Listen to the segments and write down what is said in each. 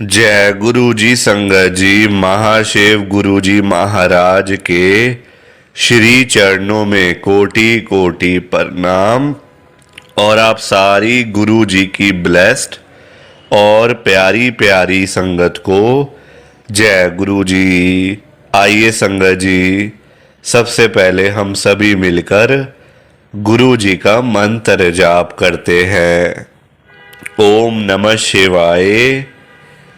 जय गुरु जी संगत जी। महाशिव गुरु जी महाराज के श्री चरणों में कोटि कोटि प्रणाम। और आप सारी गुरु जी की ब्लेस्ड और प्यारी प्यारी संगत को जय गुरु जी। आइए संगत जी, सबसे पहले हम सभी मिलकर गुरु जी का मंत्र जाप करते हैं। ओम नमः शिवाय।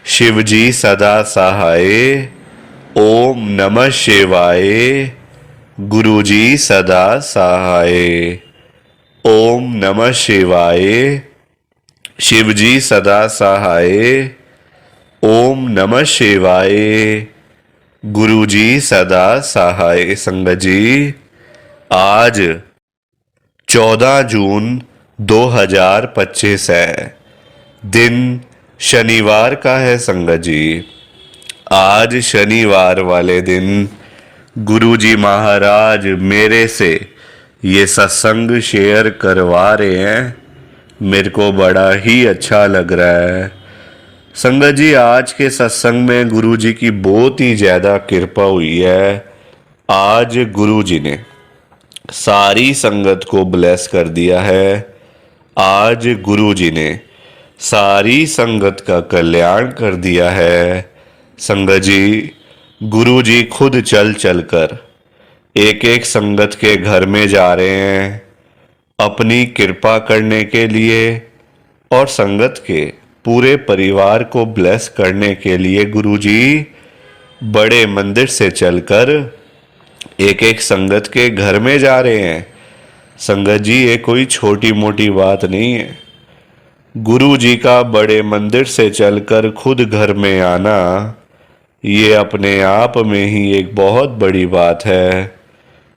शिवजी सदा सहाय। ओम नमः शिवाय। गुरुजी सदा सहाय। ओम नमः शिवाय। शिवजी सदा सहाय। ओम नमः शिवाय। गुरुजी सदा सहाय। संगत जी, आज 14 जून 2025 है। दिन शनिवार का है संगत जी। आज शनिवार वाले दिन गुरु जी महाराज मेरे से ये सत्संग शेयर करवा रहे हैं। मेरे को बड़ा ही अच्छा लग रहा है संगत जी। आज के सत्संग में गुरु जी की बहुत ही ज़्यादा कृपा हुई है। आज गुरु जी ने सारी संगत को ब्लेस कर दिया है। आज गुरु जी ने सारी संगत का कल्याण कर दिया है। संगत जी, गुरु जी खुद चल चल कर एक एक संगत के घर में जा रहे हैं अपनी कृपा करने के लिए और संगत के पूरे परिवार को ब्लेस करने के लिए। गुरु जी बड़े मंदिर से चलकर एक एक संगत के घर में जा रहे हैं। संगत जी, ये कोई छोटी मोटी बात नहीं है। गुरु जी का बड़े मंदिर से चलकर खुद घर में आना, ये अपने आप में ही एक बहुत बड़ी बात है।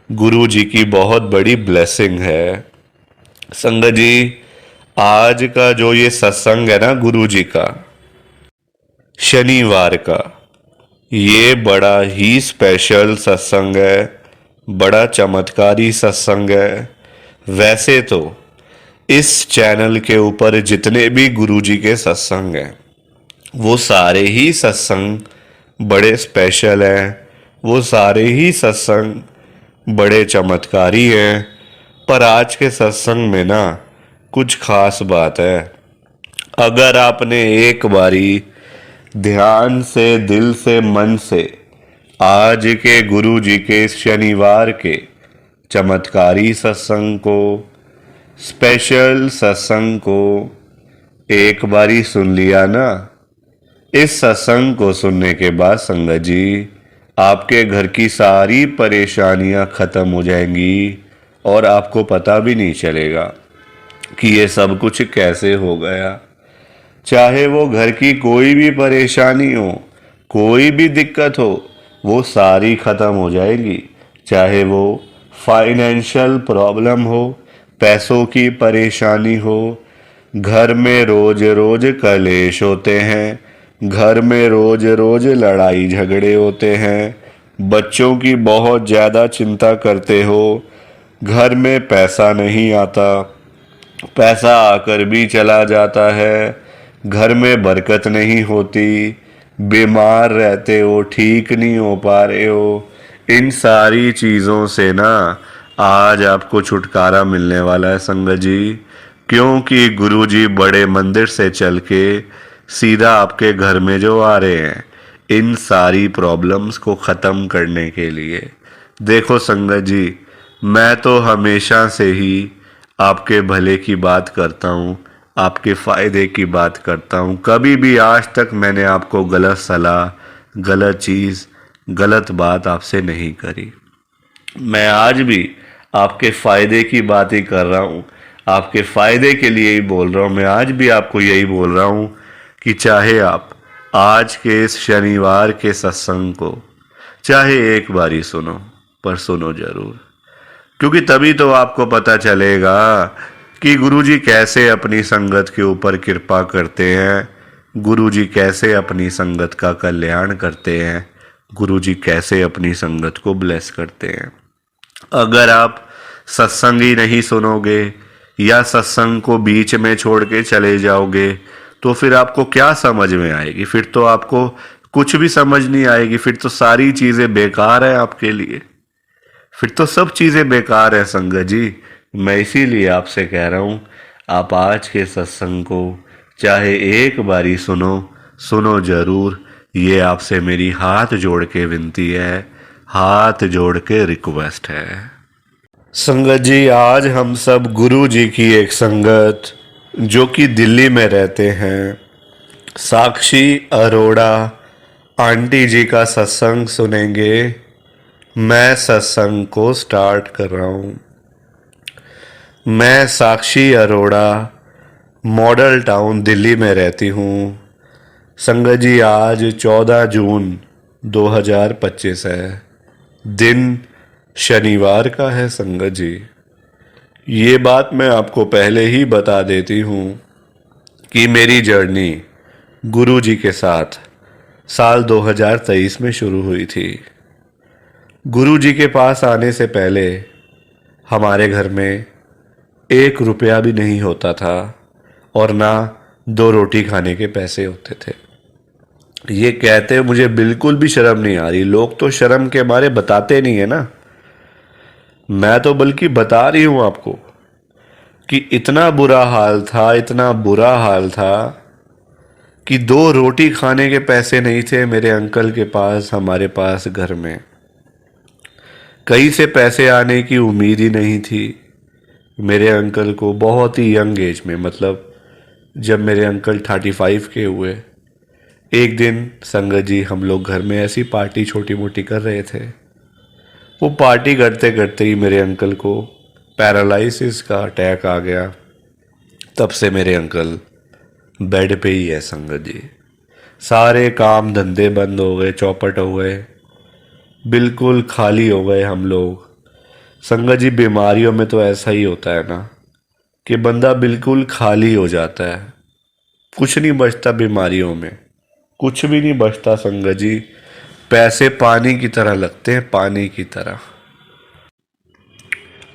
गुरु जी की बहुत बड़ी ब्लेसिंग है। संगत जी, आज का जो ये सत्संग है ना गुरु जी का, शनिवार का, ये बड़ा ही स्पेशल सत्संग है। बड़ा चमत्कारी सत्संग है। वैसे तो इस चैनल के ऊपर जितने भी गुरु जी के सत्संग हैं वो सारे ही सत्संग बड़े स्पेशल हैं। वो सारे ही सत्संग बड़े चमत्कारी हैं। पर आज के सत्संग में ना कुछ खास बात है। अगर आपने एक बारी ध्यान से, दिल से, मन से आज के गुरु जी के शनिवार के चमत्कारी सत्संग को, स्पेशल सत्संग को एक बारी सुन लिया ना, इस सत्संग को सुनने के बाद संगत जी आपके घर की सारी परेशानियां खत्म हो जाएंगी और आपको पता भी नहीं चलेगा कि ये सब कुछ कैसे हो गया। चाहे वो घर की कोई भी परेशानी हो, कोई भी दिक्कत हो, वो सारी खत्म हो जाएगी। चाहे वो फाइनेंशियल प्रॉब्लम हो, पैसों की परेशानी हो, घर में रोज रोज कलेश होते हैं, घर में रोज रोज लड़ाई झगड़े होते हैं, बच्चों की बहुत ज़्यादा चिंता करते हो, घर में पैसा नहीं आता, पैसा आकर भी चला जाता है, घर में बरकत नहीं होती, बीमार रहते हो, ठीक नहीं हो पा रहे हो, इन सारी चीज़ों से ना आज आपको छुटकारा मिलने वाला है संगत जी। क्योंकि गुरु जी बड़े मंदिर से चल के सीधा आपके घर में जो आ रहे हैं इन सारी प्रॉब्लम्स को ख़त्म करने के लिए। देखो संगत जी, मैं तो हमेशा से ही आपके भले की बात करता हूँ, आपके फ़ायदे की बात करता हूँ। कभी भी आज तक मैंने आपको गलत सलाह, गलत चीज़, गलत बात आपसे नहीं करी। मैं आज भी आपके फ़ायदे की बात ही कर रहा हूँ, आपके फ़ायदे के लिए ही बोल रहा हूँ। मैं आज भी आपको यही बोल रहा हूँ कि चाहे आप आज के इस शनिवार के सत्संग को चाहे एक बारी सुनो, पर सुनो ज़रूर। क्योंकि तभी तो आपको पता चलेगा कि गुरुजी कैसे अपनी संगत के ऊपर कृपा करते हैं, गुरुजी कैसे अपनी संगत का कल्याण करते हैं, गुरुजी कैसे अपनी संगत को ब्लेस करते हैं। अगर आप सत्संग ही नहीं सुनोगे या सत्संग को बीच में छोड़ के चले जाओगे तो फिर आपको क्या समझ में आएगी? फिर तो आपको कुछ भी समझ नहीं आएगी, फिर तो सारी चीजें बेकार है आपके लिए, फिर तो सब चीजें बेकार है संगत जी। मैं इसीलिए आपसे कह रहा हूं, आप आज के सत्संग को चाहे एक बारी सुनो, सुनो जरूर। ये आपसे मेरी हाथ जोड़ के विनती है, हाथ जोड़ के रिक्वेस्ट है। संगत जी, आज हम सब गुरु जी की एक संगत जो कि दिल्ली में रहते हैं, साक्षी अरोड़ा आंटी जी का सत्संग सुनेंगे। मैं सत्संग को स्टार्ट कर रहा हूँ। मैं साक्षी अरोड़ा मॉडल टाउन दिल्ली में रहती हूँ। संगत जी, आज 14 जून 2025 है, दिन शनिवार का है। संगत जी, ये बात मैं आपको पहले ही बता देती हूँ कि मेरी जर्नी गुरु जी के साथ साल 2023 में शुरू हुई थी। गुरु जी के पास आने से पहले हमारे घर में 1 रुपया भी नहीं होता था और ना 2 रोटी खाने के पैसे होते थे। ये कहते मुझे बिल्कुल भी शर्म नहीं आ रही। लोग तो शर्म के मारे बताते नहीं है ना, मैं तो बल्कि बता रही हूं आपको कि इतना बुरा हाल था, इतना बुरा हाल था कि 2 रोटी खाने के पैसे नहीं थे मेरे अंकल के पास, हमारे पास घर में। कहीं से पैसे आने की उम्मीद ही नहीं थी। मेरे अंकल को बहुत ही यंग एज में, मतलब जब मेरे अंकल 35 के हुए, एक दिन संगत जी हम लोग घर में ऐसी पार्टी छोटी मोटी कर रहे थे। वो पार्टी करते करते ही मेरे अंकल को पैरालिसिस का अटैक आ गया। तब से मेरे अंकल बेड पे ही है संगत जी। सारे काम धंधे बंद हो गए, चौपट हो गए, बिल्कुल खाली हो गए हम लोग। संगत जी, बीमारियों में तो ऐसा ही होता है ना कि बंदा बिल्कुल खाली हो जाता है, कुछ नहीं बचता बीमारियों में, कुछ भी नहीं बचता संगत जी। पैसे पानी की तरह लगते हैं, पानी की तरह।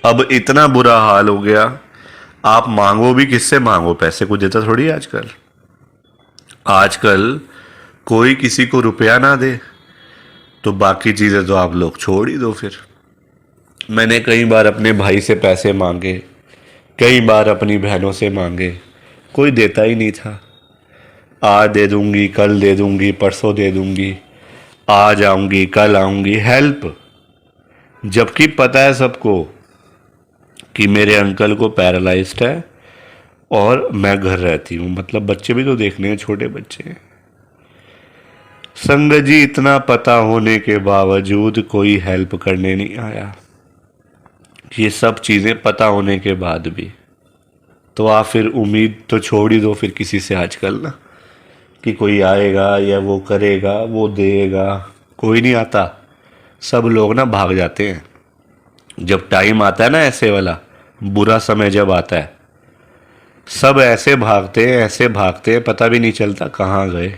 अब इतना बुरा हाल हो गया, आप मांगो भी किससे मांगो? पैसे को देता थोड़ी आजकल। आजकल कोई किसी को रुपया ना दे तो बाकी चीज़ें तो आप लोग छोड़ ही दो। फिर मैंने कई बार अपने भाई से पैसे मांगे, कई बार अपनी बहनों से मांगे, कोई देता ही नहीं था। आज दे दूंगी, कल दे दूंगी, परसों दे दूंगी, आज आऊंगी, कल आऊंगी, हेल्प। जबकि पता है सबको कि मेरे अंकल को पैरालाइज्ड है और मैं घर रहती हूँ, मतलब बच्चे भी तो देखने हैं, छोटे बच्चे हैं। संगत जी, इतना पता होने के बावजूद कोई हेल्प करने नहीं आया। ये सब चीज़ें पता होने के बाद भी तो आप फिर उम्मीद तो छोड़ ही दो फिर किसी से आजकल ना, कि कोई आएगा या वो करेगा, वो देगा। कोई नहीं आता, सब लोग ना भाग जाते हैं। जब टाइम आता है ना ऐसे वाला बुरा समय जब आता है, सब ऐसे भागते हैं, ऐसे भागते हैं, पता भी नहीं चलता कहाँ गए,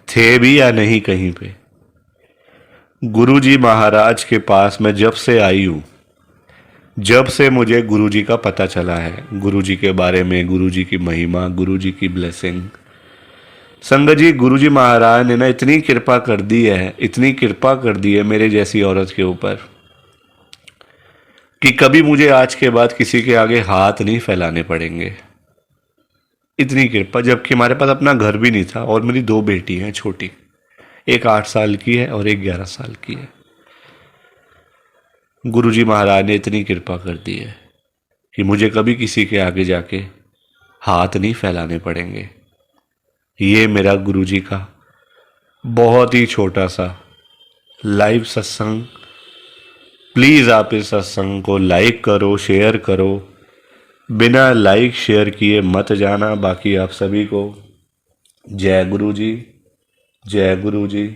थे भी या नहीं कहीं पे। गुरुजी महाराज के पास मैं जब से आई हूँ, जब से मुझे गुरुजी का पता चला है, गुरुजी के बारे में, गुरुजी की महिमा, गुरुजी की ब्लेसिंग। संगत जी, गुरुजी महाराज ने ना इतनी कृपा कर दी है, इतनी कृपा कर दी है मेरे जैसी औरत के ऊपर कि कभी मुझे आज के बाद किसी के आगे हाथ नहीं फैलाने पड़ेंगे। इतनी कृपा, जबकि हमारे पास अपना घर भी नहीं था और मेरी 2 बेटी हैं छोटी, एक 8 साल की है और एक 11 साल की है। गुरुजी महाराज ने इतनी कृपा कर दी है कि मुझे कभी किसी के आगे जाके हाथ नहीं फैलाने पड़ेंगे। ये मेरा गुरुजी का बहुत ही छोटा सा लाइव सत्संग। प्लीज़ आप इस सत्संग को लाइक करो, शेयर करो। बिना लाइक शेयर किए मत जाना। बाकी आप सभी को जय गुरु जी, जय गुरु जी,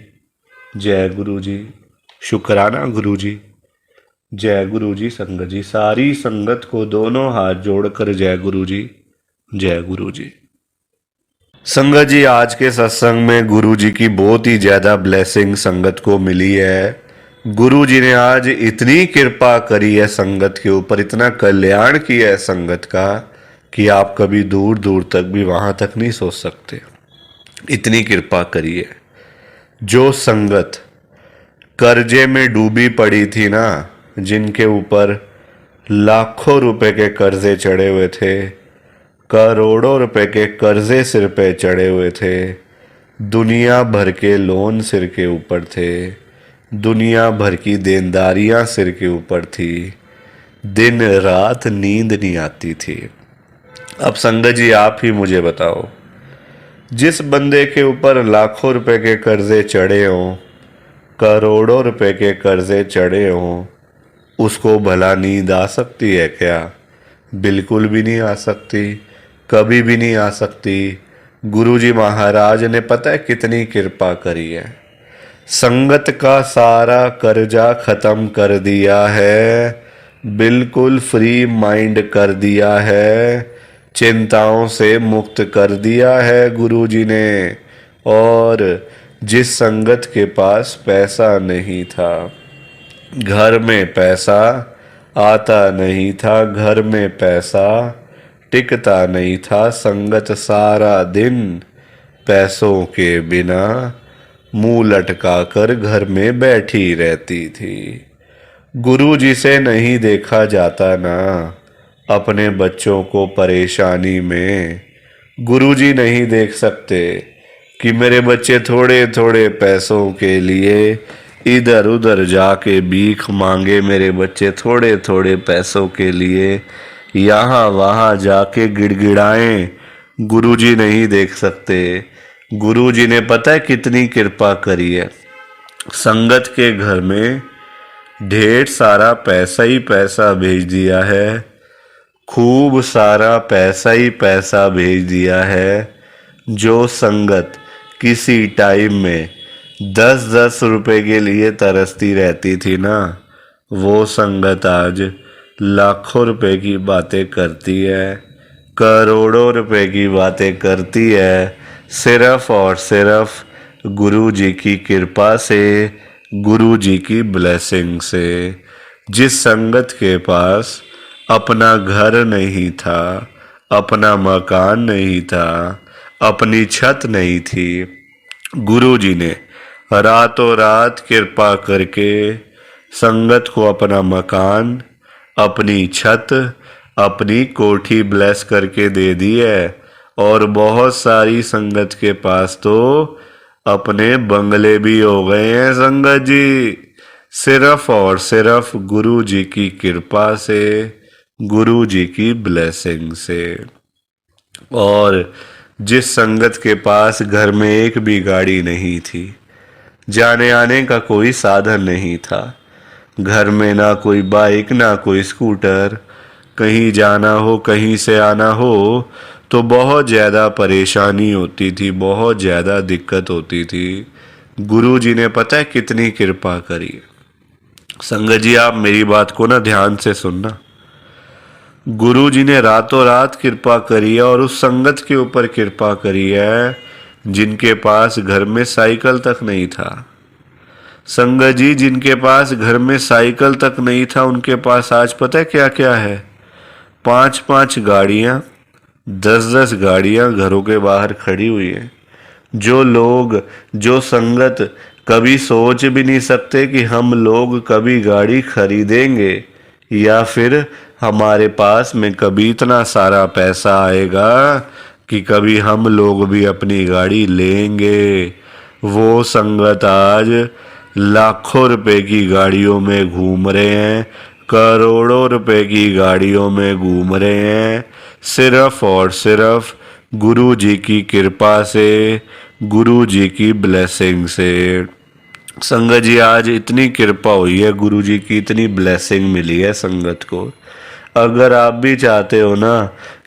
जय गुरु जी, शुक्राना गुरु जी, जय गुरु जी। संगत जी, सारी संगत को दोनों हाथ जोड़कर जय गुरु जी, जय गुरु जी। संगत जी, आज के सत्संग में गुरु जी की बहुत ही ज़्यादा ब्लेसिंग संगत को मिली है। गुरु जी ने आज इतनी कृपा करी है संगत के ऊपर, इतना कल्याण किया है संगत का कि आप कभी दूर दूर तक भी वहाँ तक नहीं सोच सकते। इतनी कृपा करिए। जो संगत कर्जे में डूबी पड़ी थी ना, जिनके ऊपर लाखों रुपए के कर्जे चढ़े हुए थे, करोड़ों रुपए के कर्जे सिर पे चढ़े हुए थे, दुनिया भर के लोन सिर के ऊपर थे, दुनिया भर की देनदारियां सिर के ऊपर थी, दिन रात नींद नहीं आती थी। अब संगत जी आप ही मुझे बताओ, जिस बंदे के ऊपर लाखों रुपए के कर्जे चढ़े हों, करोड़ों रुपए के कर्जे चढ़े हों, उसको भला नींद आ सकती है क्या? बिल्कुल भी नहीं आ सकती, कभी भी नहीं आ सकती। गुरुजी महाराज ने पता है कितनी कृपा करी है। संगत का सारा कर्जा खत्म कर दिया है, बिल्कुल फ्री माइंड कर दिया है, चिंताओं से मुक्त कर दिया है गुरुजी ने। और जिस संगत के पास पैसा नहीं था, घर में पैसा आता नहीं था, घर में पैसा टिकता नहीं था, संगत सारा दिन पैसों के बिना मुंह लटका कर घर में बैठी रहती थी। गुरु जी से नहीं देखा जाता ना अपने बच्चों को परेशानी में। गुरु जी नहीं देख सकते कि मेरे बच्चे थोड़े थोड़े पैसों के लिए इधर उधर जाके भीख मांगे, मेरे बच्चे थोड़े थोड़े पैसों के लिए यहाँ वहाँ जाके गिड़गिड़ाएं। गुरुजी नहीं देख सकते। गुरुजी ने पता है कितनी कृपा करी है। संगत के घर में ढेर सारा पैसा ही पैसा भेज दिया है, खूब सारा पैसा ही पैसा भेज दिया है। जो संगत किसी टाइम में 10-10 रुपए के लिए तरसती रहती थी ना, वो संगत आज लाखों रुपए की बातें करती है, करोड़ों रुपए की बातें करती है, सिर्फ और सिर्फ गुरु जी की कृपा से, गुरु जी की ब्लेसिंग से। जिस संगत के पास अपना घर नहीं था, अपना मकान नहीं था, अपनी छत नहीं थी, गुरु जी ने रातों रात कृपा करके संगत को अपना मकान, अपनी छत, अपनी कोठी ब्लेस करके दे दी है। और बहुत सारी संगत के पास तो अपने बंगले भी हो गए हैं संगत जी, सिर्फ और सिर्फ गुरु जी की कृपा से, गुरु जी की ब्लेसिंग से। और जिस संगत के पास घर में एक भी गाड़ी नहीं थी, जाने आने का कोई साधन नहीं था, घर में ना कोई बाइक ना कोई स्कूटर, कहीं जाना हो कहीं से आना हो तो बहुत ज़्यादा परेशानी होती थी, बहुत ज़्यादा दिक्कत होती थी। गुरु जी ने पता है कितनी कृपा करी। संगत जी आप मेरी बात को ना ध्यान से सुनना। गुरु जी ने रातों रात कृपा करी है, और उस संगत के ऊपर कृपा करी है जिनके पास घर में साइकिल तक नहीं था। संगत जी जिनके पास घर में साइकिल तक नहीं था, उनके पास आज पता है क्या क्या है? 5-5 गाड़ियाँ, 10-10 गाड़ियाँ घरों के बाहर खड़ी हुई हैं। जो लोग, जो संगत कभी सोच भी नहीं सकते कि हम लोग कभी गाड़ी खरीदेंगे, या फिर हमारे पास में कभी इतना सारा पैसा आएगा कि कभी हम लोग भी अपनी गाड़ी लेंगे, वो संगत आज लाखों रुपए की गाड़ियों में घूम रहे हैं, करोड़ों रुपए की गाड़ियों में घूम रहे हैं, सिर्फ और सिर्फ गुरु जी की कृपा से, गुरु जी की ब्लेसिंग से। संगत जी आज इतनी कृपा हुई है, गुरु जी की इतनी ब्लेसिंग मिली है संगत को। अगर आप भी चाहते हो ना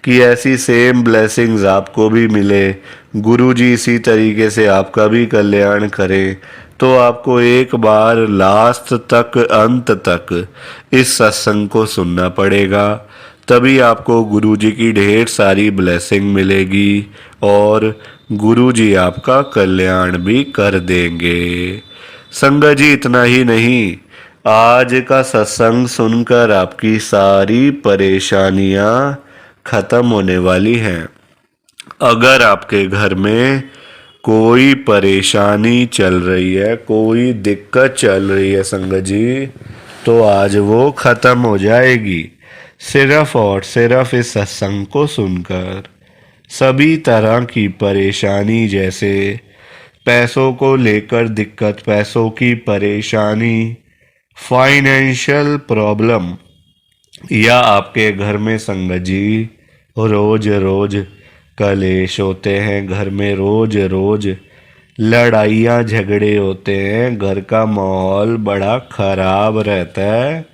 कि ऐसी सेम ब्लेसिंग्स आपको भी मिले, गुरु जी इसी तरीके से आपका भी कल्याण करें, तो आपको एक बार लास्ट तक, अंत तक इस सत्संग को सुनना पड़ेगा। तभी आपको गुरु जी की ढेर सारी ब्लेसिंग मिलेगी और गुरु जी आपका कल्याण भी कर देंगे। संगत जी इतना ही नहीं, आज का सत्संग सुनकर आपकी सारी परेशानियां खत्म होने वाली हैं। अगर आपके घर में कोई परेशानी चल रही है, कोई दिक्कत चल रही है संगत जी, तो आज वो खत्म हो जाएगी सिर्फ और सिर्फ इस सत्संग को सुनकर। सभी तरह की परेशानी, जैसे पैसों को लेकर दिक्कत, पैसों की परेशानी, फाइनेंशियल प्रॉब्लम, या आपके घर में संगत जी रोज रोज कलेश होते हैं, घर में रोज रोज लड़ाइयाँ झगड़े होते हैं, घर का माहौल बड़ा खराब रहता है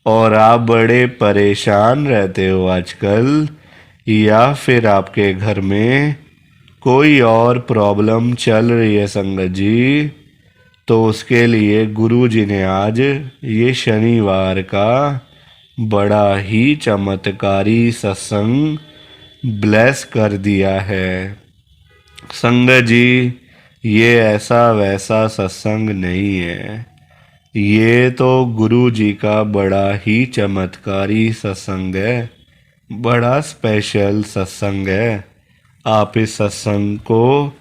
और आप बड़े परेशान रहते हो आजकल, या फिर आपके घर में कोई और प्रॉब्लम चल रही है संगत जी, तो उसके लिए गुरु जी ने आज ये शनिवार का बड़ा ही चमत्कारी सत्संग ब्लेस कर दिया है। संगत जी, ये ऐसा वैसा सत्संग नहीं है, ये तो गुरु जी का बड़ा ही चमत्कारी सत्संग है, बड़ा स्पेशल सत्संग है। आप इस सत्संग को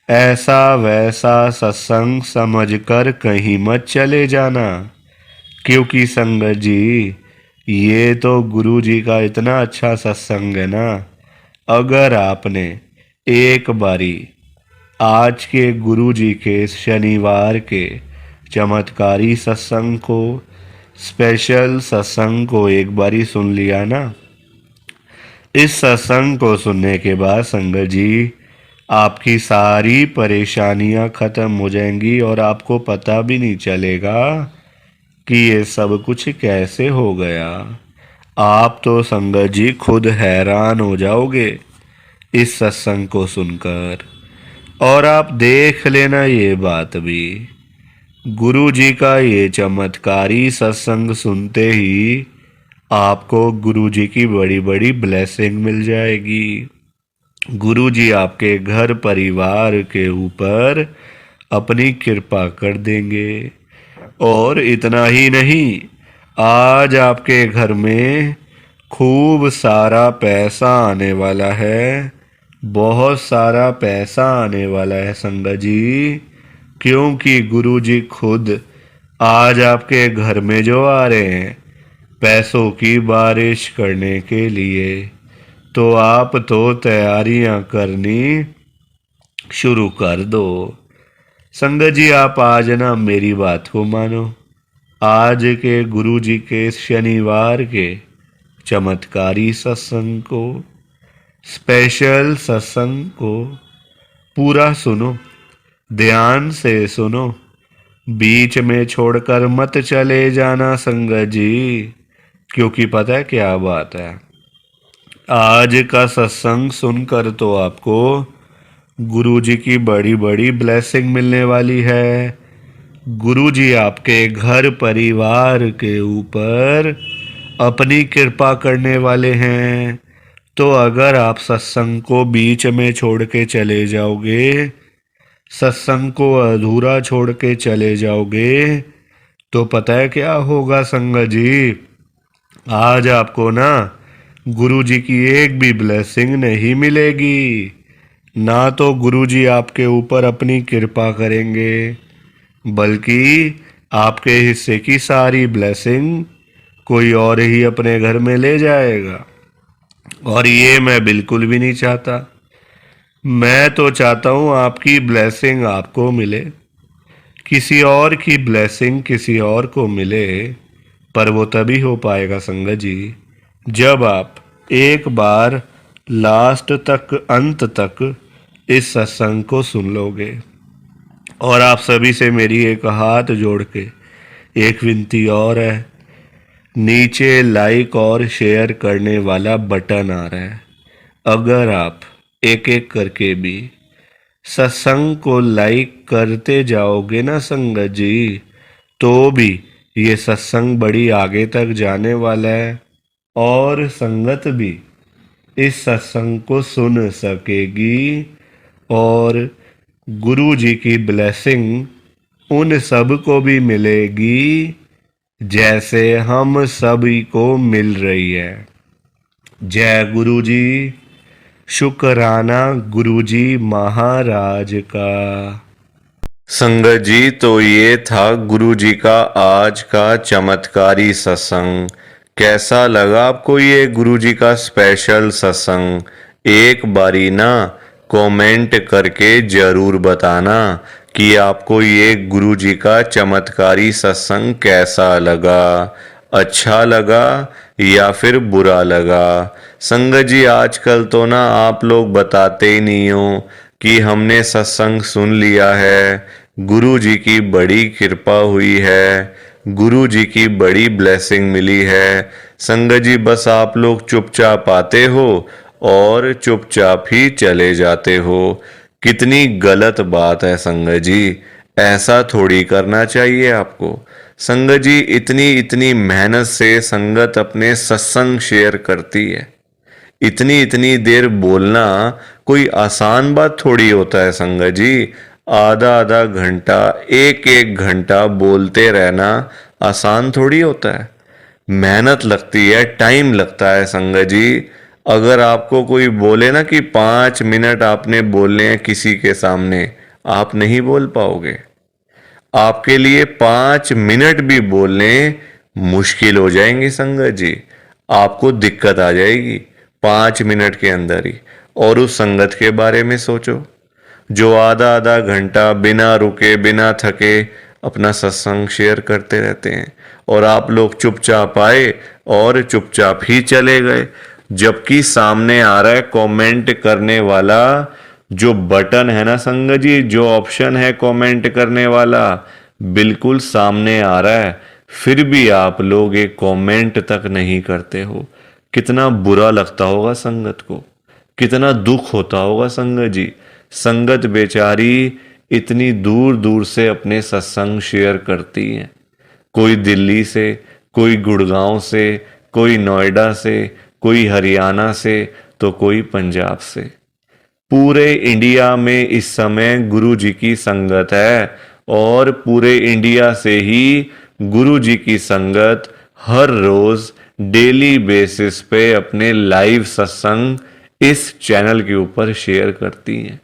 ऐसा वैसा सत्संग समझकर कहीं मत चले जाना, क्योंकि संगत जी ये तो गुरु जी का इतना अच्छा सत्संग है ना। अगर आपने एक बारी आज के गुरु जी के शनिवार के चमत्कारी सत्संग को, स्पेशल सत्संग को एक बारी सुन लिया ना, इस सत्संग को सुनने के बाद संगत जी आपकी सारी परेशानियां खत्म हो जाएंगी और आपको पता भी नहीं चलेगा कि ये सब कुछ कैसे हो गया। आप तो संगत जी खुद हैरान हो जाओगे इस सत्संग को सुनकर। और आप देख लेना ये बात भी, गुरु जी का ये चमत्कारी सत्संग सुनते ही आपको गुरु जी की बड़ी बड़ी ब्लेसिंग मिल जाएगी। गुरु जी आपके घर परिवार के ऊपर अपनी कृपा कर देंगे। और इतना ही नहीं, आज आपके घर में खूब सारा पैसा आने वाला है, बहुत सारा पैसा आने वाला है संगत जी, क्योंकि गुरु जी खुद आज आपके घर में जो आ रहे हैं पैसों की बारिश करने के लिए। तो आप तो तैयारियां करनी शुरू कर दो। संगत जी आप आज ना मेरी बात को मानो, आज के गुरु जी के शनिवार के चमत्कारी सत्संग को, स्पेशल सत्संग को पूरा सुनो, ध्यान से सुनो, बीच में छोड़कर मत चले जाना संगत जी, क्योंकि पता है क्या बात है, आज का सत्संग सुनकर तो आपको गुरु जी की बड़ी बड़ी ब्लेसिंग मिलने वाली है। गुरु जी आपके घर परिवार के ऊपर अपनी कृपा करने वाले हैं। तो अगर आप सत्संग को बीच में छोड़ के चले जाओगे, सत्संग को अधूरा छोड़ के चले जाओगे, तो पता है क्या होगा संगत जी, आज आपको ना गुरु जी की एक भी ब्लेसिंग नहीं मिलेगी। ना तो गुरु जी आपके ऊपर अपनी कृपा करेंगे, बल्कि आपके हिस्से की सारी ब्लेसिंग कोई और ही अपने घर में ले जाएगा। और ये मैं बिल्कुल भी नहीं चाहता। मैं तो चाहता हूँ आपकी ब्लेसिंग आपको मिले, किसी और की ब्लेसिंग किसी और को मिले, पर वो तभी हो पाएगा संगत जी जब आप एक बार लास्ट तक, अंत तक इस सत्संग को सुन लोगे। और आप सभी से मेरी एक हाथ जोड़ के एक विनती और है, नीचे लाइक और शेयर करने वाला बटन आ रहा है, अगर आप एक एक करके भी सत्संग को लाइक करते जाओगे ना संगत जी, तो भी ये सत्संग बड़ी आगे तक जाने वाला है और संगत भी इस सत्संग को सुन सकेगी और गुरु जी की ब्लेसिंग उन सब को भी मिलेगी जैसे हम सभी को मिल रही है। जय गुरु जी। शुक्राना गुरु जी महाराज का। संगत जी, तो ये था गुरु जी का आज का चमत्कारी सत्संग। कैसा लगा आपको ये गुरु जी का स्पेशल सत्संग? एक बारी ना कमेंट करके जरूर बताना कि आपको ये गुरु जी का चमत्कारी सत्संग कैसा लगा, अच्छा लगा या फिर बुरा लगा। संगत जी, आजकल तो ना आप लोग बताते ही नहीं हो कि हमने सत्संग सुन लिया है, गुरु जी की बड़ी कृपा हुई है, गुरु जी की बड़ी ब्लेसिंग मिली है। संगत जी, बस आप लोग चुपचाप आते हो और चुपचाप ही चले जाते हो। कितनी गलत बात है संगत जी, ऐसा थोड़ी करना चाहिए आपको। संगत जी, इतनी इतनी मेहनत से संगत अपने सत्संग शेयर करती है। इतनी इतनी देर बोलना कोई आसान बात थोड़ी होता है संगत जी। आधा आधा घंटा, एक एक घंटा बोलते रहना आसान थोड़ी होता है। मेहनत लगती है, टाइम लगता है संगत जी। अगर आपको कोई बोले ना कि 5 मिनट आपने बोलने हैं किसी के सामने, आप नहीं बोल पाओगे। आपके लिए 5 मिनट भी बोलने मुश्किल हो जाएंगे संगत जी। आपको दिक्कत आ जाएगी 5 मिनट के अंदर ही। और उस संगत के बारे में सोचो जो आधा आधा घंटा बिना रुके बिना थके अपना सत्संग शेयर करते रहते हैं, और आप लोग चुपचाप आए और चुपचाप ही चले गए। जबकि सामने आ रहा है कमेंट करने वाला जो बटन है ना संगत जी, जो ऑप्शन है कमेंट करने वाला, बिल्कुल सामने आ रहा है, फिर भी आप लोग एक कमेंट तक नहीं करते हो। कितना बुरा लगता होगा संगत को, कितना दुख होता होगा संगत जी। संगत बेचारी इतनी दूर दूर से अपने सत्संग शेयर करती है। कोई दिल्ली से, कोई गुड़गांव से, कोई नोएडा से, कोई हरियाणा से, तो कोई पंजाब से। पूरे इंडिया में इस समय गुरु जी की संगत है, और पूरे इंडिया से ही गुरु जी की संगत हर रोज डेली बेसिस पे अपने लाइव सत्संग इस चैनल के ऊपर शेयर करती हैं।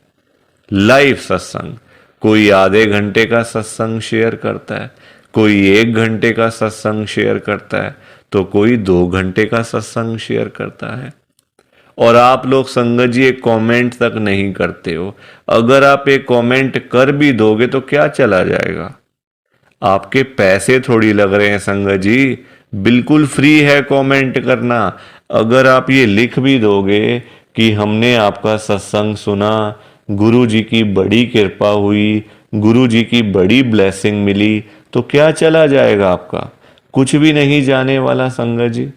लाइव सत्संग, कोई आधे घंटे का सत्संग शेयर करता है, कोई 1 घंटे का सत्संग शेयर करता है, तो कोई 2 घंटे का सत्संग शेयर करता है। और आप लोग संगत जी एक कमेंट तक नहीं करते हो। अगर आप एक कमेंट कर भी दोगे तो क्या चला जाएगा? आपके पैसे थोड़ी लग रहे हैं संगत जी, बिल्कुल फ्री है कमेंट करना। अगर आप ये लिख भी दोगे कि हमने आपका सत्संग सुना, गुरु जी की बड़ी कृपा हुई, गुरु जी की बड़ी ब्लेसिंग मिली, तो क्या चला जाएगा आपका? कुछ भी नहीं जाने वाला संगत जी।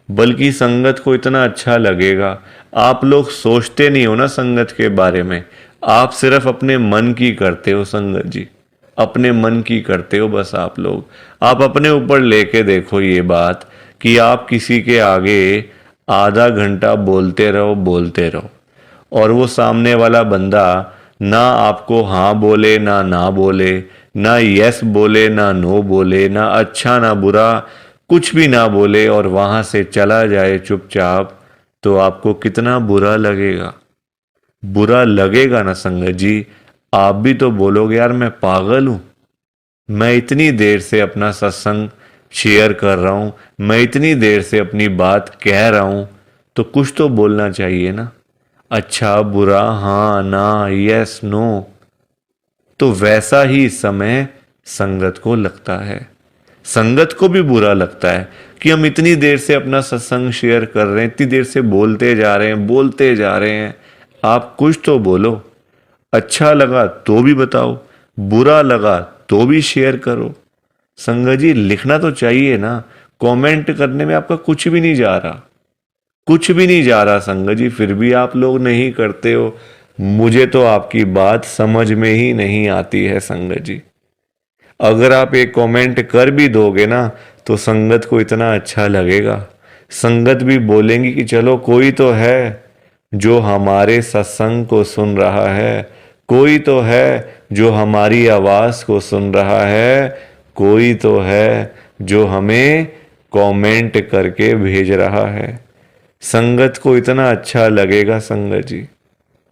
बल्कि संगत को इतना अच्छा लगेगा। आप लोग सोचते नहीं हो ना संगत के बारे में, आप सिर्फ अपने मन की करते हो संगत जी, अपने मन की करते हो बस। आप लोग, आप अपने ऊपर लेके देखो ये बात कि आप किसी के आगे आधा घंटा बोलते रहो, और वो सामने वाला बंदा ना आपको हाँ बोले ना बोले, ना यस बोले ना नो बोले, ना अच्छा ना बुरा, कुछ भी ना बोले, और वहां से चला जाए चुपचाप, तो आपको कितना बुरा लगेगा? बुरा लगेगा ना संगत जी। आप भी तो बोलोगे यार मैं पागल हूं, मैं इतनी देर से अपना सत्संग शेयर कर रहा हूं, मैं इतनी देर से अपनी बात कह रहा हूं, तो कुछ तो बोलना चाहिए ना, अच्छा बुरा, हाँ ना, यस नो। तो वैसा ही इस समय संगत को लगता है। संगत को भी बुरा लगता है कि हम इतनी देर से अपना सत्संग शेयर कर रहे हैं, इतनी देर से बोलते जा रहे हैं। आप कुछ तो बोलो। अच्छा लगा तो भी बताओ, बुरा लगा तो भी शेयर करो। संगत जी, लिखना तो चाहिए ना। कमेंट करने में आपका कुछ भी नहीं जा रहा, कुछ भी नहीं जा रहा संगत जी, फिर भी आप लोग नहीं करते हो। मुझे तो आपकी बात समझ में ही नहीं आती है संगत जी। अगर आप एक कमेंट कर भी दोगे ना, तो संगत को इतना अच्छा लगेगा। संगत भी बोलेंगी कि चलो कोई तो है जो हमारे सत्संग को सुन रहा है, कोई तो है जो हमारी आवाज को सुन रहा है, कोई तो है जो हमें कमेंट करके भेज रहा है। संगत को इतना अच्छा लगेगा संगत जी,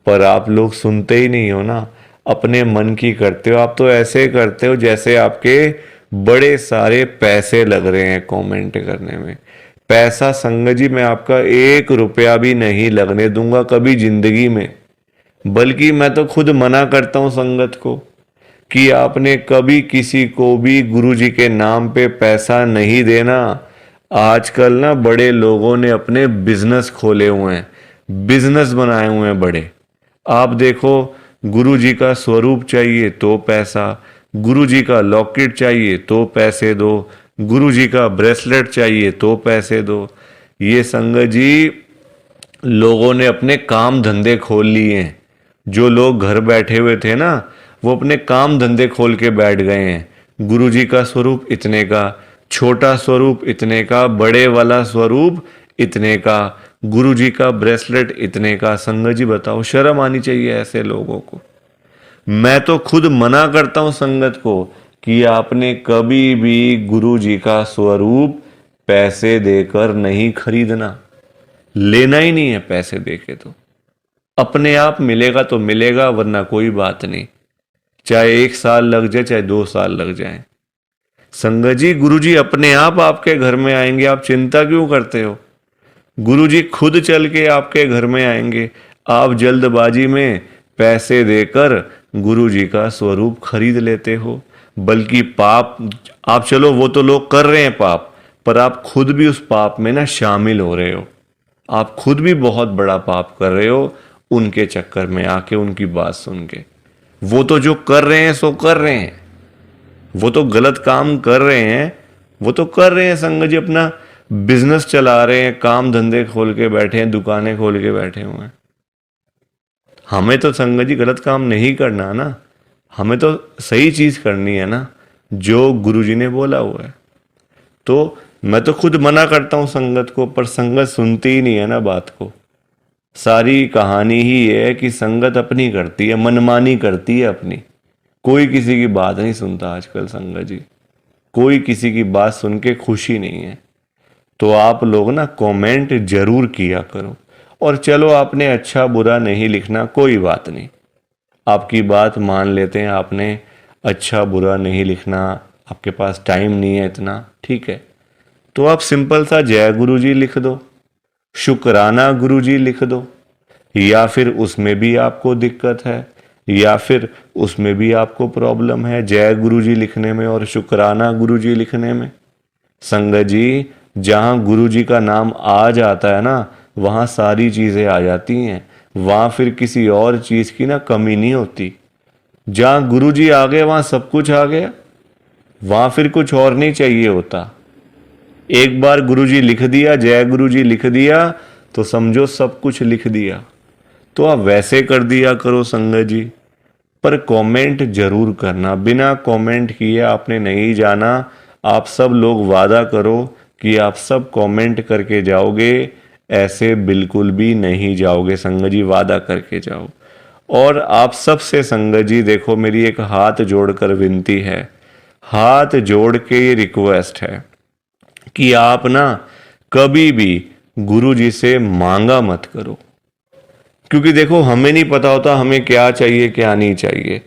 पर आप लोग सुनते ही नहीं हो ना, अपने मन की करते हो। आप तो ऐसे करते हो जैसे आपके बड़े सारे पैसे लग रहे हैं कमेंट करने में। पैसा संगत जी मैं आपका 1 रुपया भी नहीं लगने दूंगा कभी जिंदगी में। बल्कि मैं तो खुद मना करता हूं संगत को कि आपने कभी किसी को भी गुरु जी के नाम पे पैसा नहीं देना। आजकल ना बड़े लोगों ने अपने बिजनेस खोले हुए हैं, बिजनेस बनाए हुए हैं बड़े। आप देखो, गुरु जी का स्वरूप चाहिए तो पैसा, गुरु जी का लॉकेट चाहिए तो पैसे दो, गुरु जी का ब्रेसलेट चाहिए तो पैसे दो। ये संगत जी लोगों ने अपने काम धंधे खोल लिए हैं। जो लोग घर बैठे हुए थे ना, वो अपने काम धंधे खोल के बैठ गए हैं। गुरु जी का स्वरूप इतने का, छोटा स्वरूप इतने का, बड़े वाला स्वरूप इतने का, गुरु जी का ब्रेसलेट इतने का। संगत जी बताओ, शर्म आनी चाहिए ऐसे लोगों को। मैं तो खुद मना करता हूं संगत को कि आपने कभी भी गुरु जी का स्वरूप पैसे देकर नहीं खरीदना। लेना ही नहीं है पैसे देके। तो अपने आप मिलेगा तो मिलेगा, वरना कोई बात नहीं। चाहे 1 साल लग जाए, चाहे 2 साल लग जाए। संगत जी गुरु जी अपने आप आपके घर में आएंगे, आप चिंता क्यों करते हो? गुरु जी खुद चल के आपके घर में आएंगे। आप जल्दबाजी में पैसे देकर गुरु जी का स्वरूप खरीद लेते हो। बल्कि पाप, आप चलो वो तो लोग कर रहे हैं पाप, पर आप खुद भी उस पाप में ना शामिल हो रहे हो। आप खुद भी बहुत बड़ा पाप कर रहे हो उनके चक्कर में आके, उनकी बात सुन के। वो तो जो कर रहे हैं सो कर रहे हैं, वो तो गलत काम कर रहे हैं, वो तो कर रहे हैं संगत जी, अपना बिजनेस चला रहे हैं, काम धंधे खोल के बैठे हैं, दुकानें खोल के बैठे हुए हैं। हमें तो संगत जी गलत काम नहीं करना ना, हमें तो सही चीज करनी है ना, जो गुरुजी ने बोला हुआ है। तो मैं तो खुद मना करता हूं संगत को, पर संगत सुनती ही नहीं है ना बात को। सारी कहानी ही है कि संगत अपनी करती है, मनमानी करती है अपनी। कोई किसी की बात नहीं सुनता आजकल संगत जी, कोई किसी की बात सुन के खुशी नहीं है। तो आप लोग ना कमेंट जरूर किया करो। और चलो आपने अच्छा बुरा नहीं लिखना, कोई बात नहीं, आपकी बात मान लेते हैं। आपने अच्छा बुरा नहीं लिखना, आपके पास टाइम नहीं है इतना, ठीक है। तो आप सिंपल सा जय गुरु जी लिख दो, शुक्राना गुरु जी लिख दो। या फिर उसमें भी आपको दिक्कत है, या फिर उसमें भी आपको प्रॉब्लम है जय गुरु जी लिखने में और शुक्राना गुरु जी लिखने में। संगत जी जहां गुरु जी का नाम आ जाता है ना, वहां सारी चीजें आ जाती हैं। वहां फिर किसी और चीज की ना कमी नहीं होती। जहां गुरु जी आ गए वहां सब कुछ आ गया, वहां फिर कुछ और नहीं चाहिए होता। एक बार गुरु जी लिख दिया, जय गुरु जी लिख दिया, तो समझो सब कुछ लिख दिया। तो आप वैसे कर दिया करो संगत जी, पर कमेंट जरूर करना। बिना कमेंट किए आपने नहीं जाना। आप सब लोग वादा करो कि आप सब कमेंट करके जाओगे, ऐसे बिल्कुल भी नहीं जाओगे संगत जी, वादा करके जाओ। और आप सबसे संगत जी देखो, मेरी एक हाथ जोड़कर विनती है, हाथ जोड़ के ये रिक्वेस्ट है कि आप ना कभी भी गुरु जी से मांगा मत करो। क्योंकि देखो हमें नहीं पता होता हमें क्या चाहिए क्या नहीं चाहिए।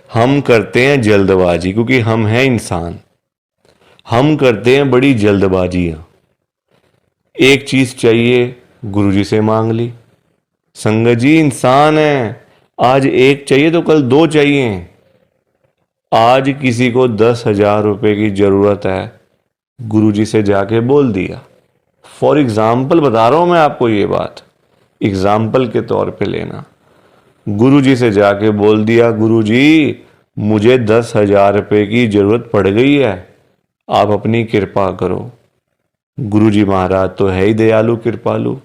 हम करते हैं जल्दबाजी, क्योंकि हम हैं इंसान, हम करते हैं बड़ी जल्दबाजियां। एक चीज चाहिए, गुरुजी से मांग ली। संगत जी इंसान है, आज एक चाहिए तो कल 2 चाहिए। आज किसी को 10,000 रुपए की जरूरत है, गुरुजी से जाके बोल दिया। फॉर एग्जाम्पल बता रहा हूं मैं आपको ये बात, एग्जाम्पल के तौर पे लेना। गुरुजी से जाके बोल दिया, गुरुजी मुझे 10,000 रुपए की जरूरत पड़ गई है, आप अपनी कृपा करो। गुरुजी महाराज तो है ही दयालु कृपालु,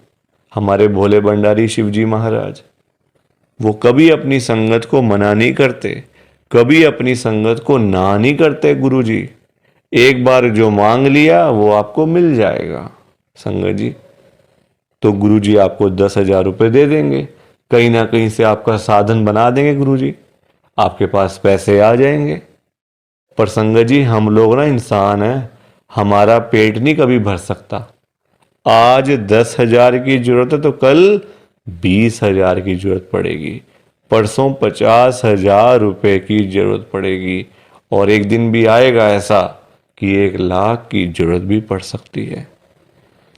हमारे भोले भंडारी शिवजी महाराज। वो कभी अपनी संगत को मना नहीं करते, कभी अपनी संगत को ना नहीं करते गुरुजी। एक बार जो मांग लिया वो आपको मिल जाएगा संगत जी। तो गुरुजी आपको 10,000 रुपये दे देंगे, कहीं ना कहीं से आपका साधन बना देंगे गुरुजी, आपके पास पैसे आ जाएंगे। पर संगत जी हम लोग ना इंसान हैं, हमारा पेट नहीं कभी भर सकता। आज 10,000 की जरूरत है तो कल 20,000 की जरूरत पड़ेगी, परसों 50,000 रुपए की जरूरत पड़ेगी, और एक दिन भी आएगा ऐसा कि 1,00,000 की जरूरत भी पड़ सकती है।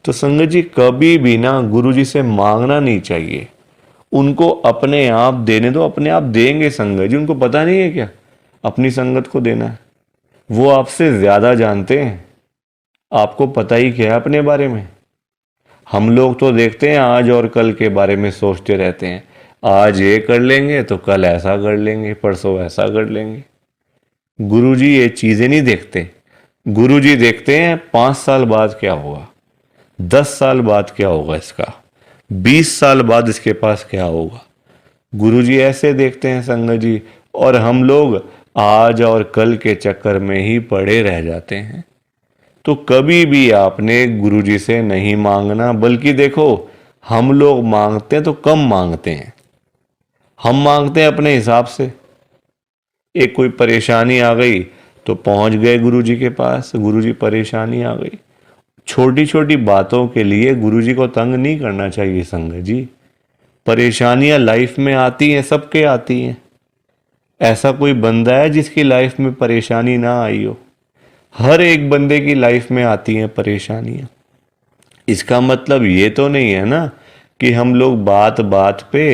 तो संगत जी कभी भी ना गुरु जी से मांगना नहीं चाहिए, उनको अपने आप देने दो, अपने आप देंगे संगत जी। उनको पता नहीं है क्या अपनी संगत को देना है? वो आपसे ज्यादा जानते हैं। आपको पता ही क्या है अपने बारे में? हम लोग तो देखते हैं आज और कल के बारे में सोचते रहते हैं, आज ये कर लेंगे तो कल ऐसा कर लेंगे, परसों ऐसा कर लेंगे। गुरुजी ये चीजें नहीं देखते। गुरुजी देखते हैं 5 साल बाद क्या होगा, 10 साल बाद क्या होगा इसका, 20 साल बाद इसके पास क्या होगा। गुरुजी ऐसे देखते हैं संगत जी, और हम लोग आज और कल के चक्कर में ही पड़े रह जाते हैं। तो कभी भी आपने गुरुजी से नहीं मांगना, बल्कि देखो हम लोग मांगते हैं तो कम मांगते हैं, हम मांगते हैं अपने हिसाब से। एक कोई परेशानी आ गई तो पहुंच गए गुरुजी के पास, गुरुजी परेशानी आ गई। छोटी छोटी बातों के लिए गुरुजी को तंग नहीं करना चाहिए संगत जी। परेशानियां लाइफ में आती हैं, सबके आती हैं। ऐसा कोई बंदा है जिसकी लाइफ में परेशानी ना आई हो? हर एक बंदे की लाइफ में आती हैं परेशानियां। इसका मतलब ये तो नहीं है ना कि हम लोग बात बात पे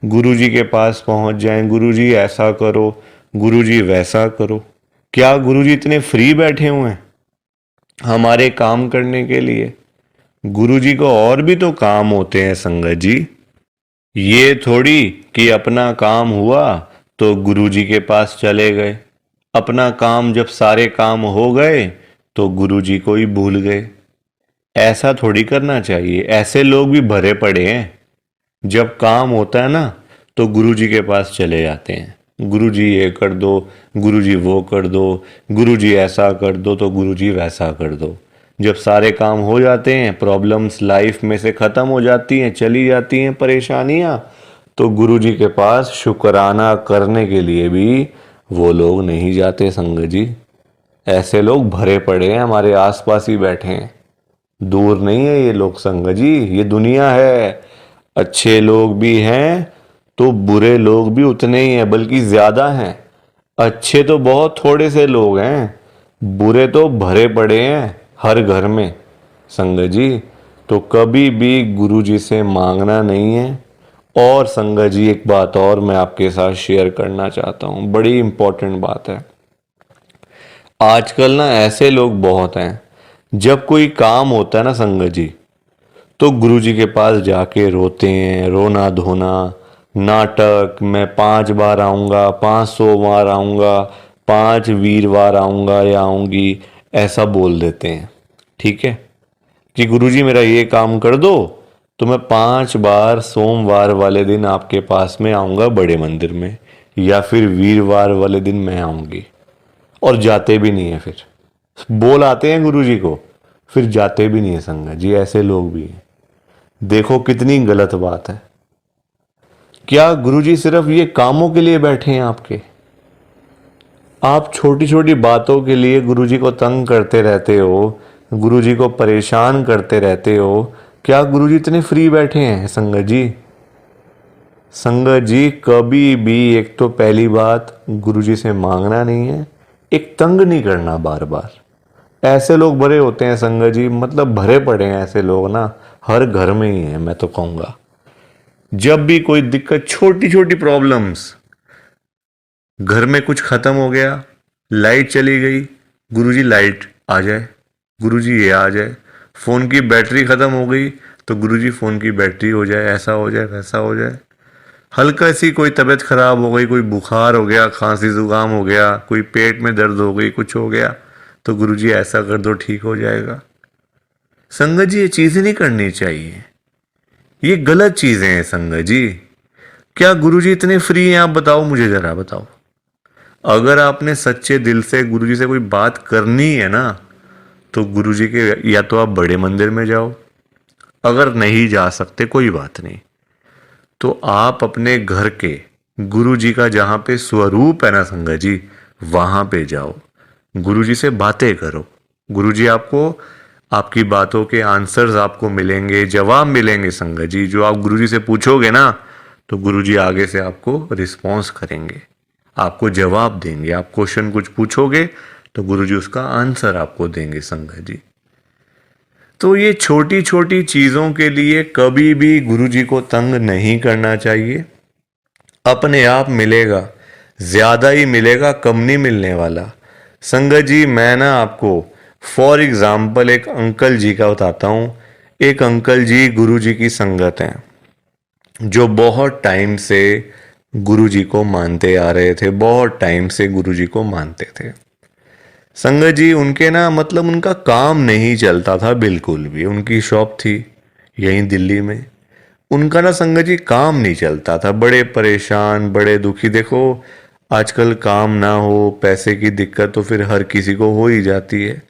गुरुजी के पास पहुंच जाएं, गुरुजी ऐसा करो, गुरुजी वैसा करो। क्या गुरुजी इतने फ्री बैठे हुए हैं हमारे काम करने के लिए? गुरुजी को और भी तो काम होते हैं संगत जी। ये थोड़ी कि अपना काम हुआ तो गुरुजी के पास चले गए, अपना काम जब सारे काम हो गए तो गुरुजी को ही भूल गए। ऐसा थोड़ी करना चाहिए। ऐसे लोग भी भरे पड़े हैं, जब काम होता है ना तो गुरुजी के पास चले जाते हैं, गुरुजी ये कर दो, गुरुजी वो कर दो, गुरुजी ऐसा कर दो तो गुरुजी वैसा कर दो। जब सारे काम हो जाते हैं, प्रॉब्लम्स लाइफ में से ख़त्म हो जाती हैं, चली जाती हैं परेशानियां, तो गुरुजी के पास शुक्राना करने के लिए भी वो लोग नहीं जाते संगत जी। ऐसे लोग भरे पड़े हैं, हमारे आसपास ही बैठे हैं, दूर नहीं है ये लोग संगत जी। ये दुनिया है, अच्छे लोग भी हैं तो बुरे लोग भी उतने ही हैं, बल्कि ज्यादा हैं। अच्छे तो बहुत थोड़े से लोग हैं, बुरे तो भरे पड़े हैं हर घर में संगत जी। तो कभी भी गुरु जी से मांगना नहीं है। और संगत जी एक बात और मैं आपके साथ शेयर करना चाहता हूँ, बड़ी इंपॉर्टेंट बात है। आजकल ना ऐसे लोग बहुत हैं, जब कोई काम होता है ना संगत जी, तो गुरुजी के पास जाके रोते हैं, रोना धोना, नाटक, मैं 5 बार आऊँगा, 500 बार आऊँगा, 5 वीरवार आऊँगा या आऊँगी, ऐसा बोल देते हैं। ठीक है कि गुरुजी मेरा ये काम कर दो तो मैं 5 बार सोमवार वाले दिन आपके पास में आऊँगा बड़े मंदिर में, या फिर वीरवार वाले दिन मैं आऊँगी। और जाते भी नहीं है, फिर बोल आते हैं गुरुजी को, फिर जाते भी नहीं है संगत जी। ऐसे लोग भी हैं। देखो कितनी गलत बात है। क्या गुरुजी सिर्फ ये कामों के लिए बैठे हैं आपके? आप छोटी छोटी बातों के लिए गुरुजी को तंग करते रहते हो, गुरुजी को परेशान करते रहते हो। क्या गुरुजी इतने फ्री बैठे हैं संगत जी? संगत जी कभी भी, एक तो पहली बात गुरुजी से मांगना नहीं है, एक तंग नहीं करना बार बार। ऐसे लोग भरे होते हैं संगत जी, मतलब भरे पड़े हैं ऐसे लोग ना, हर घर में ही है मैं तो कहूंगा। जब भी कोई दिक्कत, छोटी छोटी प्रॉब्लम्स, घर में कुछ खत्म हो गया, लाइट चली गई, गुरुजी लाइट आ जाए, गुरुजी ये आ जाए। फोन की बैटरी खत्म हो गई तो गुरुजी फोन की बैटरी हो जाए, ऐसा हो जाए, वैसा हो जाए। हल्का सी कोई तबीयत खराब हो गई, कोई बुखार हो गया, खांसी जुकाम हो गया, कोई पेट में दर्द हो गई, कुछ हो गया, तो गुरुजी ऐसा कर दो ठीक हो जाएगा। संगत जी ये चीजें नहीं करनी चाहिए, ये गलत चीजें हैं संगत जी। क्या गुरुजी इतने फ्री हैं? आप बताओ, मुझे जरा बताओ। अगर आपने सच्चे दिल से गुरुजी से कोई बात करनी है ना, तो गुरुजी के या तो आप बड़े मंदिर में जाओ, अगर नहीं जा सकते कोई बात नहीं, तो आप अपने घर के गुरुजी का जहां पे स्वरूप है ना संगत जी, वहां पे जाओ, गुरुजी से बातें करो। गुरुजी आपको आपकी बातों के आंसर्स आपको मिलेंगे, जवाब मिलेंगे संगत जी। जो आप गुरुजी से पूछोगे ना तो गुरुजी आगे से आपको रिस्पॉन्स करेंगे, आपको जवाब देंगे। आप क्वेश्चन कुछ पूछोगे तो गुरुजी उसका आंसर आपको देंगे संगत जी। तो ये छोटी छोटी चीज़ों के लिए कभी भी गुरुजी को तंग नहीं करना चाहिए। अपने आप मिलेगा, ज़्यादा ही मिलेगा, कम नहीं मिलने वाला। संगत जी मैं ना आपको फॉर एग्ज़ाम्पल एक अंकल जी का बताता हूँ। एक अंकल जी गुरुजी की संगत हैं, जो बहुत टाइम से गुरुजी को मानते आ रहे थे, बहुत टाइम से गुरुजी को मानते थे। संगत जी उनके ना मतलब उनका काम नहीं चलता था बिल्कुल भी। उनकी शॉप थी यहीं दिल्ली में, उनका ना संगत जी काम नहीं चलता था। बड़े परेशान, बड़े दुखी। देखो आजकल काम ना हो, पैसे की दिक्कत तो फिर हर किसी को हो ही जाती है।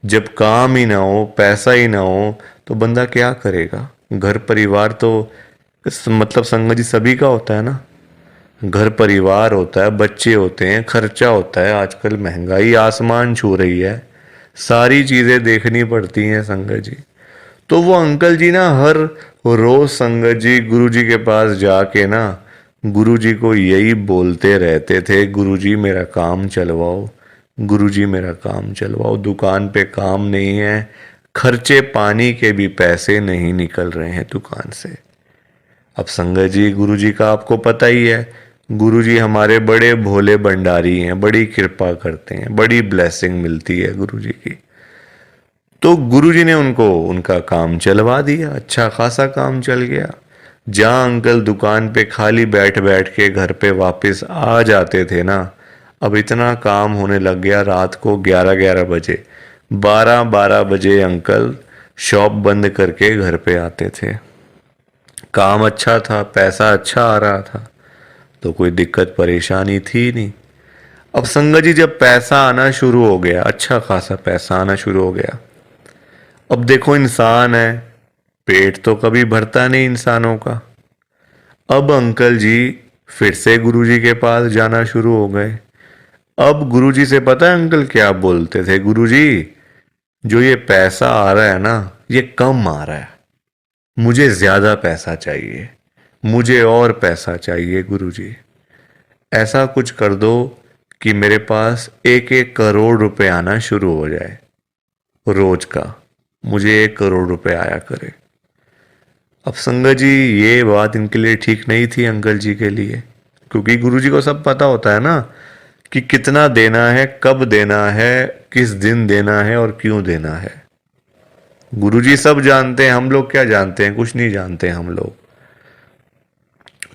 जब काम ही ना हो, पैसा ही ना हो तो बंदा क्या करेगा। घर परिवार तो मतलब संगत जी सभी का होता है ना। घर परिवार होता है, बच्चे होते हैं, खर्चा होता है। आजकल महंगाई आसमान छू रही है, सारी चीज़ें देखनी पड़ती हैं संगत जी। तो वो अंकल जी ना हर रोज संगत जी गुरुजी के पास जाके ना गुरुजी को यही बोलते रहते थे, गुरुजी मेरा काम चलवाओ, गुरुजी मेरा काम चलवाओ। दुकान पे काम नहीं है, खर्चे पानी के भी पैसे नहीं निकल रहे हैं दुकान से। अब संगत जी गुरुजी का आपको पता ही है, गुरुजी हमारे बड़े भोले भंडारी हैं, बड़ी कृपा करते हैं, बड़ी ब्लेसिंग मिलती है गुरुजी की। तो गुरुजी ने उनको उनका काम चलवा दिया, अच्छा खासा काम चल गया। जहाँ अंकल दुकान पे खाली बैठ बैठ के घर पे वापस आ जाते थे ना, अब इतना काम होने लग गया। रात को 11-11 बजे, 12-12 बजे अंकल शॉप बंद करके घर पे आते थे। काम अच्छा था, पैसा अच्छा आ रहा था, तो कोई दिक्कत परेशानी थी नहीं। अब संगत जी जब पैसा आना शुरू हो गया, अच्छा खासा पैसा आना शुरू हो गया, अब देखो इंसान है, पेट तो कभी भरता नहीं इंसानों का। अब अंकल जी फिर से गुरुजी के पास जाना शुरू हो गए। अब गुरुजी से पता है अंकल क्या बोलते थे, गुरुजी जो ये पैसा आ रहा है ना ये कम आ रहा है, मुझे ज्यादा पैसा चाहिए, मुझे और पैसा चाहिए गुरुजी। ऐसा कुछ कर दो कि मेरे पास 1-1 करोड़ रुपए आना शुरू हो जाए रोज का, मुझे 1 करोड़ रुपए आया करे। अब संगत जी ये बात इनके लिए ठीक नहीं थी अंकल जी के लिए, क्योंकि गुरुजी को सब पता होता है ना कि कितना देना है, कब देना है, किस दिन देना है और क्यों देना है। गुरुजी सब जानते हैं, हम लोग क्या जानते हैं, कुछ नहीं जानते हम लोग।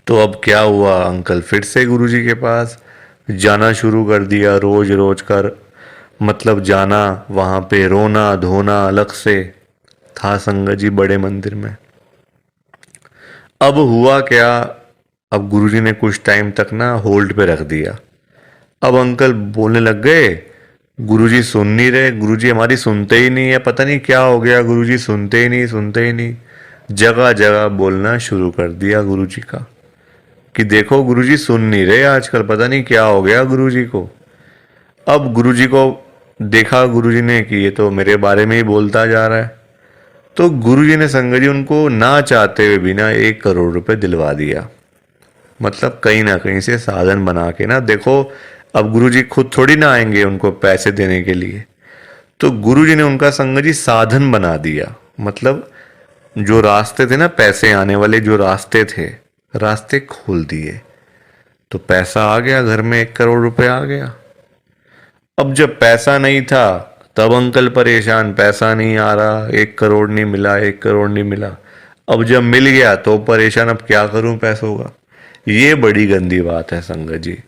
तो अब क्या हुआ, अंकल फिर से गुरुजी के पास जाना शुरू कर दिया, रोज रोज कर मतलब जाना, वहां पे रोना धोना अलग से था संगत जी बड़े मंदिर में। अब हुआ क्या, अब गुरुजी ने कुछ टाइम तक ना होल्ड पे रख दिया। अब अंकल बोलने लग गए, गुरुजी सुन नहीं रहे, गुरुजी हमारी सुनते ही नहीं है, पता नहीं क्या हो गया, गुरुजी सुनते ही नहीं, सुनते ही नहीं। जगह जगह बोलना शुरू कर दिया गुरुजी का कि देखो गुरुजी सुन नहीं रहे आजकल, पता नहीं क्या हो गया गुरुजी को। अब गुरुजी को देखा गुरुजी ने कि ये तो मेरे बारे में ही बोलता जा रहा है, तो गुरुजी ने संगत जी उनको ना चाहते हुए भी ना 1 करोड़ रुपए दिलवा दिया। मतलब कहीं ना कहीं से साधन बना के ना, देखो अब गुरुजी खुद थोड़ी ना आएंगे उनको पैसे देने के लिए, तो गुरुजी ने उनका संगत जी साधन बना दिया। मतलब जो रास्ते थे ना पैसे आने वाले, जो रास्ते थे, रास्ते खोल दिए। तो पैसा आ गया घर में, 1 करोड़ रुपए आ गया। अब जब पैसा नहीं था तब अंकल परेशान, पैसा नहीं आ रहा, 1 करोड़ नहीं मिला, 1 करोड़ नहीं मिला। अब जब मिल गया तो परेशान, अब क्या करूं पैसों का। ये बड़ी गंदी बात है संगत जी।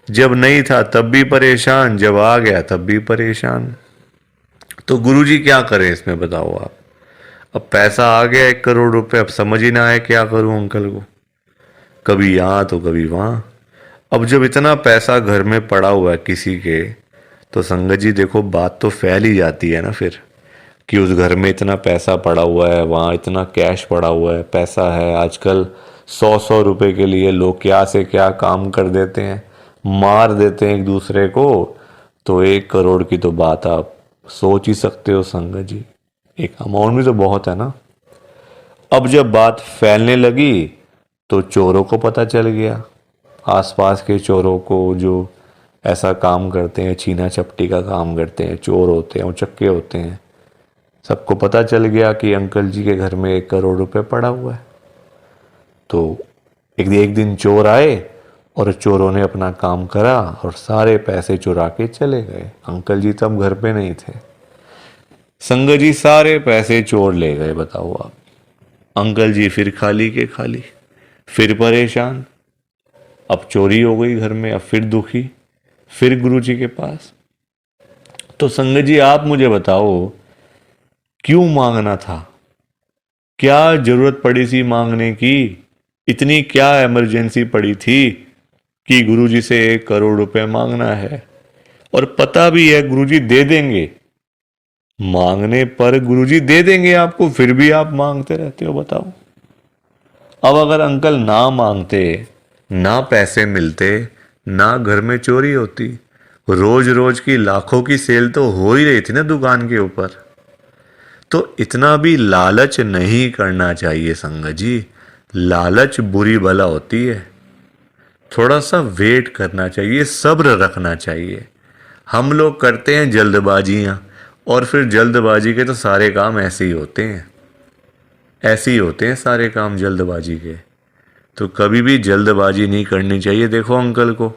जब नहीं था तब भी परेशान, जब आ गया तब भी परेशान। तो गुरुजी क्या करें इसमें बताओ आप। अब पैसा आ गया 1 करोड़ रुपए, अब समझ ही ना आए क्या करूं अंकल को, कभी यहाँ तो कभी वहाँ। अब जब इतना पैसा घर में पड़ा हुआ है किसी के, तो संगत जी देखो बात तो फैल ही जाती है ना फिर, कि उस घर में इतना पैसा पड़ा हुआ है, वहाँ इतना कैश पड़ा हुआ है, पैसा है। आजकल 100-100 रुपए के लिए लोग क्या से क्या काम कर देते हैं, मार देते हैं एक दूसरे को। तो 1 करोड़ की तो बात आप सोच ही सकते हो संगत जी, एक अमाउंट भी तो बहुत है ना। अब जब बात फैलने लगी तो चोरों को पता चल गया, आसपास के चोरों को, जो ऐसा काम करते हैं, छीना चपटी का काम करते हैं, चोर होते हैं, उचक्के होते हैं, सबको पता चल गया कि अंकल जी के घर में 1 करोड़ रुपए पड़ा हुआ है। तो एक दिन चोर आए और चोरों ने अपना काम करा और सारे पैसे चुरा के चले गए। अंकल जी तब घर पे नहीं थे। संगत जी सारे पैसे चोर ले गए। बताओ आप। अंकल जी फिर खाली के खाली, फिर परेशान। अब चोरी हो गई घर में, अब फिर दुखी, फिर गुरुजी के पास। तो संगत जी आप मुझे बताओ, क्यों मांगना था? क्या जरूरत पड़ी थी मांगने की? इतनी क्या इमरजेंसी पड़ी थी कि गुरुजी से 1 करोड़ रुपए मांगना है? और पता भी है गुरुजी दे देंगे, मांगने पर गुरुजी दे देंगे आपको, फिर भी आप मांगते रहते हो। बताओ। अब अगर अंकल ना मांगते, ना पैसे मिलते, ना घर में चोरी होती, रोज रोज की लाखों की सेल तो हो ही रही थी ना दुकान के ऊपर। तो इतना भी लालच नहीं करना चाहिए संगत जी। लालच बुरी बला होती है। थोड़ा सा वेट करना चाहिए, सब्र रखना चाहिए। हम लोग करते हैं जल्दबाजियां, और फिर जल्दबाजी के तो सारे काम ऐसे ही होते हैं, ऐसे ही होते हैं सारे काम जल्दबाजी के। तो कभी भी जल्दबाजी नहीं करनी चाहिए। देखो अंकल को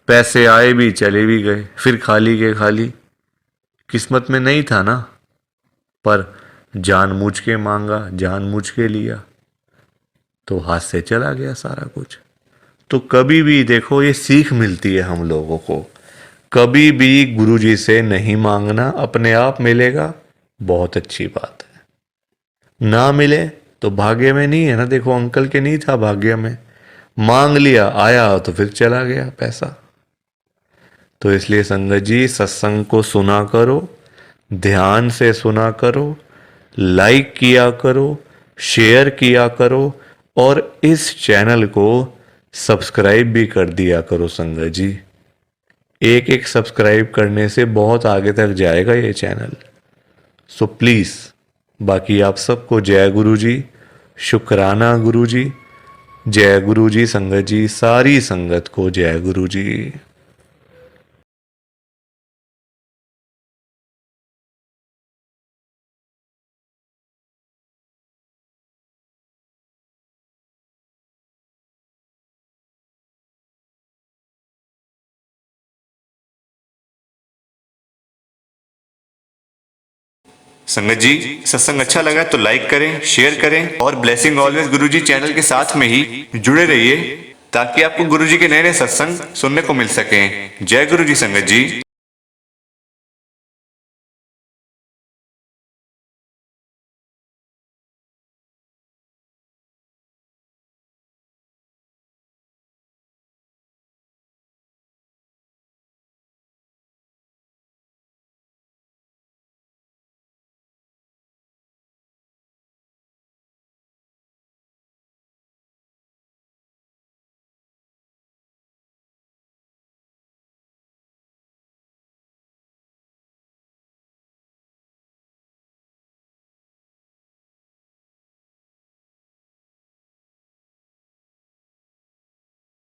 पैसे आए भी चले भी गए, फिर खाली के खाली। किस्मत में नहीं था ना, पर जानबूझ के मांगा, जानबूझ के लिया, तो हाथ से चला गया सारा कुछ। तो कभी भी देखो, ये सीख मिलती है हम लोगों को, कभी भी गुरुजी से नहीं मांगना, अपने आप मिलेगा, बहुत अच्छी बात है। ना मिले तो भाग्य में नहीं है ना। देखो अंकल के नहीं था भाग्य में, मांग लिया, आया तो फिर चला गया पैसा। तो इसलिए संगत जी, सत्संग को सुना करो, ध्यान से सुना करो, लाइक किया करो, शेयर किया करो, और इस चैनल को सब्सक्राइब भी कर दिया करो संगत जी। एक एक सब्सक्राइब करने से बहुत आगे तक जाएगा ये चैनल। सो प्लीज़, बाकी आप सबको जय गुरु जी, शुक्राना गुरु जी, जय गुरु जी संगत जी, सारी संगत को जय गुरु जी। संगत जी, सत्संग अच्छा लगा तो लाइक करें, शेयर करें, और ब्लेसिंग ऑलवेज गुरुजी चैनल के साथ में ही जुड़े रहिए, ताकि आपको गुरुजी के नए नए सत्संग सुनने को मिल सकें। जय गुरु जी संगत जी।